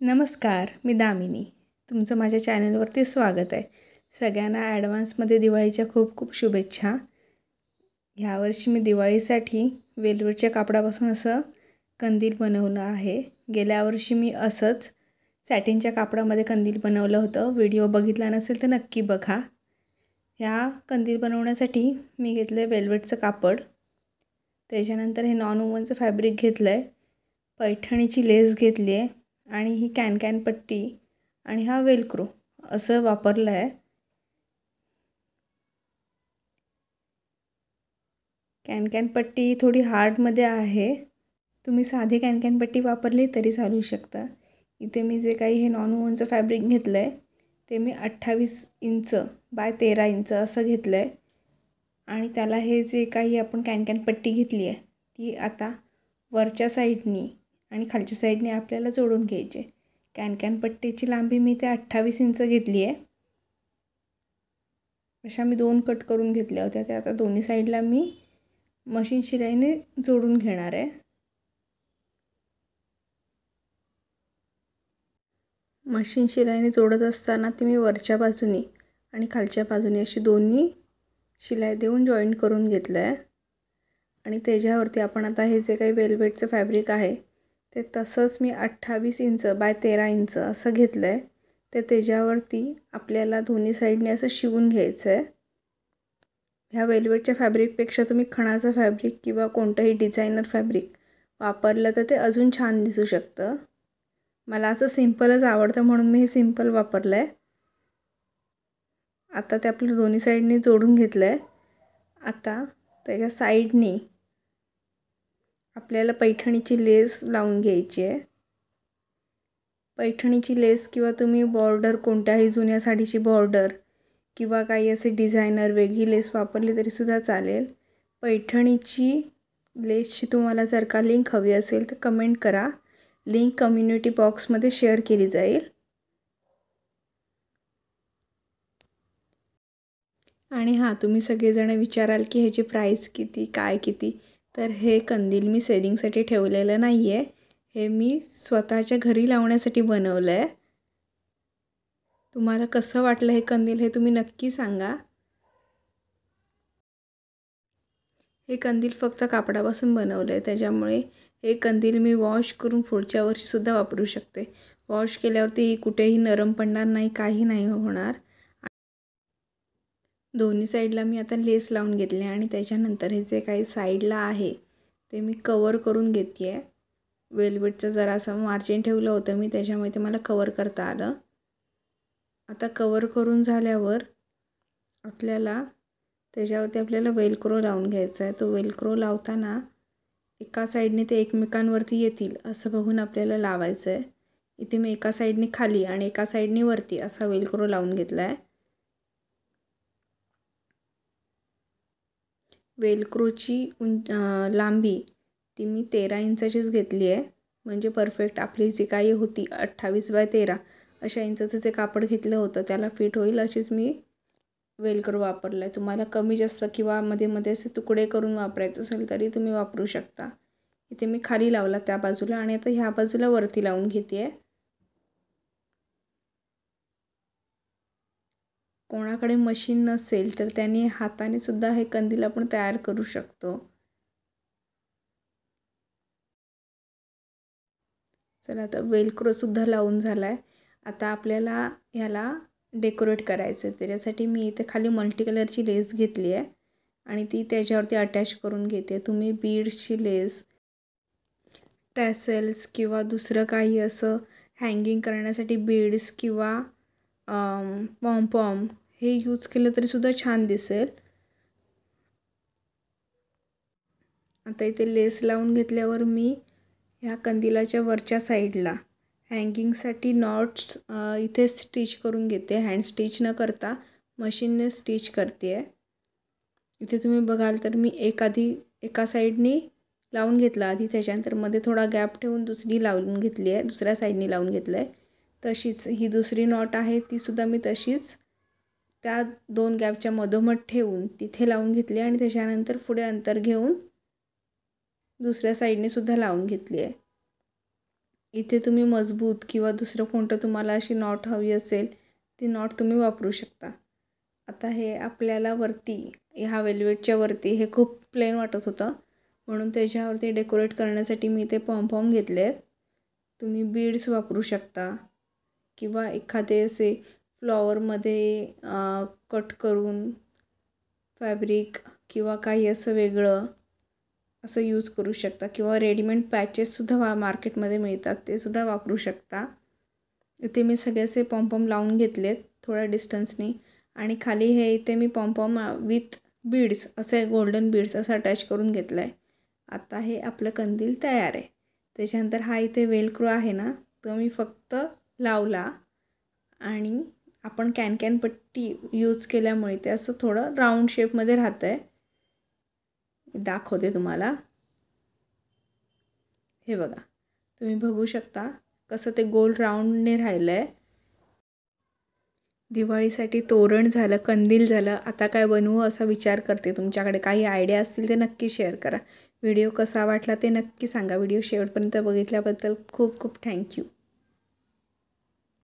नमस्कार, मी दामिनी. तुमचं माझ्या चॅनलवरती स्वागत आहे. सगळ्यांना ॲडव्हान्समध्ये दिवाळीच्या खूप खूप शुभेच्छा. ह्यावर्षी मी दिवाळीसाठी वेलवेटच्या कापडापासून असं कंदील बनवलं आहे. गेल्या वर्षी मी असंच सॅटिनच्या कापडामध्ये कंदील बनवलं होतं. व्हिडिओ बघितला नसेल तर नक्की बघा. ह्या कंदील बनवण्यासाठी मी घेतलं आहे वेलवेटचं कापड. त्याच्यानंतर हे नॉन वुवनचं फॅब्रिक घेतलं आहे. पैठणीची लेस घेतली आहे आणि ही कॅन पट्टी आणि हा वेलक्रो असं वापरलं आहे. कॅन पट्टी थोडी हार्डमध्ये आहे. तुम्ही साधी कॅन पट्टी वापरली तरी चालू शकता. इथे मी जे काही हे नॉन वुवनचं फॅब्रिक घेतलं आहे ते मी 28 इंच बाय 13 इंच असं घेतलं आहे आणि त्याला हे जे काही आपण कॅन पट्टी घेतली आहे ती आता वरच्या साईडनी आणि खालच्या साईडने आपल्याला जोडून घ्यायचे. कॅन पट्टीची लांबी मी ते 28 इंच घेतली आहे. अशा मी 2 कट करून घेतल्या होत्या. त्या आता दोन्ही साईडला मी मशीन शिलाईने जोडून घेणार आहे. मशीन शिलाईने जोडत असताना ते मी वरच्या बाजूने आणि खालच्या बाजूने अशी दोन्ही शिलाई देऊन जॉईंट करून घेतलं आहे. आणि त्याच्यावरती आपण आता हे जे काही वेलवेटचं फॅब्रिक आहे ते तसंच मी 28 इंच बाय 13 इंच असं घेतलं आहे. ते त्याच्यावरती आपल्याला दोन्ही साईडने असं शिवून घ्यायचं आहे. ह्या वेलवेटच्या फॅब्रिकपेक्षा तुम्ही खणाचं फॅब्रिक किंवा कोणतंही डिझायनर फॅब्रिक वापरलं तर ते अजून छान दिसू शकतं. मला असं सिंपलच आवडतं म्हणून मी हे सिंपल वापरलं आहे. आता ते आपलं दोन्ही साईडने जोडून घेतलं आहे. आता त्याच्या साईडने आपल्याला पैठणीची लेस लावून घ्यायची आहे. पैठणीची लेस किंवा तुम्ही बॉर्डर कोणत्याही जुन्या साडीची बॉर्डर किंवा काही असे डिझायनर वेगळी लेस वापरली तरीसुद्धा चालेल. पैठणीची लेसची तुम्हाला जर का लिंक हवी असेल तर कमेंट करा. लिंक कम्युनिटी बॉक्समध्ये शेअर केली जाईल. आणि हां, तुम्ही सगळेजण विचाराल की ह्याची प्राईस किती काय किती, तर हे कंदील मी सेलिंगसाठी ठेवलेलं नाही आहे. हे मी स्वतःच्या घरी लावण्यासाठी बनवलं आहे. तुम्हाला कसं वाटलं हे कंदील हे तुम्ही नक्की सांगा. हे कंदील फक्त कापडापासून बनवलं आहे, त्याच्यामुळे हे कंदील मी वॉश करून पुढच्या वर्षीसुद्धा वापरू शकते. वॉश केल्यावरती कुठेही नरम पडणार नाही, काही नाही होणार. दोन्ही साईडला मी आता लेस लावून घेतले आणि त्याच्यानंतर हे जे काही साईडला आहे ते मी कवर करून घेते आहे. वेलवेटचं जरासं मार्जिन ठेवलं होतं मी, त्याच्यामुळे ते मला कवर करता आलं. आता कवर करून झाल्यावर आपल्याला त्याच्यावरती आपल्याला वेलक्रो लावून घ्यायचा आहे. तो वेलक्रो लावताना एका साईडने ते एकमेकांवरती येतील असं बघून आपल्याला लावायचं आहे. इथे मी एका साईडने खाली आणि एका साईडने वरती असा वेलक्रो लावून घेतला आहे. वेलक्रोची लांबी ती मी 13 इंचाचीच घेतली आहे. म्हणजे परफेक्ट आपली जी काही होती 28 बाय 13 अशा इंचाचं जे कापड घेतलं होतं त्याला फिट होईल अशीच मी वेलक्रो वापरलं आहे. तुम्हाला कमी जास्त किंवा मध्ये असे तुकडे करून वापरायचं असेल तरी तुम्ही वापरू शकता. इथे मी खाली लावला त्या बाजूला आणि आता ह्या बाजूला वरती लावून घेते आहे. कोणाकडे मशीन नसेल तर त्याने हाताने सुद्धा हे कंदील आपण तयार करू शकतो. चला आता वेलक्रोसुद्धा लावून झाला आहे. आता आपल्याला ह्याला डेकोरेट करायचं आहे. त्याच्यासाठी मी इथे खाली मल्टी कलरची लेस घेतली आहे आणि ती त्याच्यावरती अटॅच करून घेते. तुम्ही बीड्सची लेस, टॅसेल्स किंवा दुसरं काही असं हँगिंग करण्यासाठी बीड्स किंवा पॉम हे यूज केलं तरीसुद्धा छान दिसेल. आता इथे लेस लावून घेतल्यावर मी ह्या कंदिलाच्या वरच्या साईडला हँगिंगसाठी नॉट्स इथे स्टिच करून घेते. हँड स्टिच न करता मशीनने स्टिच करते आहे. इथे तुम्ही बघाल तर मी एका साईडनी लावून घेतला आधी, त्याच्यानंतर मध्ये थोडा गॅप ठेवून दुसरी लावून घेतली आहे, दुसऱ्या साईडनी लावून घेतलं आहे. तशीच ही दुसरी नॉट आहे तीसुद्धा मी तशीच त्या 2 गॅपच्या मधोमध ठेवून तिथे लावून घेतली आणि त्याच्यानंतर पुढे अंतर घेऊन दुसऱ्या साईडने सुद्धा लावून घेतली आहे. इथे तुम्ही मजबूत किंवा दुसरं कोणतं तुम्हाला अशी नॉट हवी असेल ती नॉट तुम्ही वापरू शकता. आता हे आपल्याला वरती ह्या वेल्वेटच्या वरती हे खूप प्लेन वाटत होतं, म्हणून त्याच्यावरती डेकोरेट करण्यासाठी मी ते पॉम घेतले आहेत. तुम्ही बीड्स वापरू शकता किंवा एखादे असे फ्लॉवरमध्ये कट करून फॅब्रिक किंवा काही असं वेगळं असं यूज करू शकता किंवा रेडीमेड पॅचेससुद्धा मार्केटमध्ये मिळतात, ते सुद्धा वापरू शकता. इथे मी सगळे असे पॉम लावून घेतलेत थोड्या डिस्टन्सनी आणि खाली हे इथे मी पॉम विथ बीड्स असे गोल्डन बीड्स असं अटॅच करून घेतलं आहे. आता हे आपलं कंदील तयार आहे. त्याच्यानंतर हा इथे वेलक्रो आहे ना, तो मी फक्त लावला आणि आपण कॅन पट्टी यूज केल्यामुळे ते असं थोडं राऊंड शेपमध्ये राहतं आहे. दाखवते तुम्हाला. हे बघा, तुम्ही बघू शकता कसं ते गोल राऊंडने राहिलं आहे. दिवाळीसाठी तोरण झालं, कंदील झालं. आता काय बनवू असा विचार करते. तुमच्याकडे काही आयडिया असतील ते नक्की शेअर करा. व्हिडिओ कसा वाटला ते नक्की सांगा. व्हिडिओ शेवटपर्यंत बघितल्याबद्दल खूप खूप थँक्यू.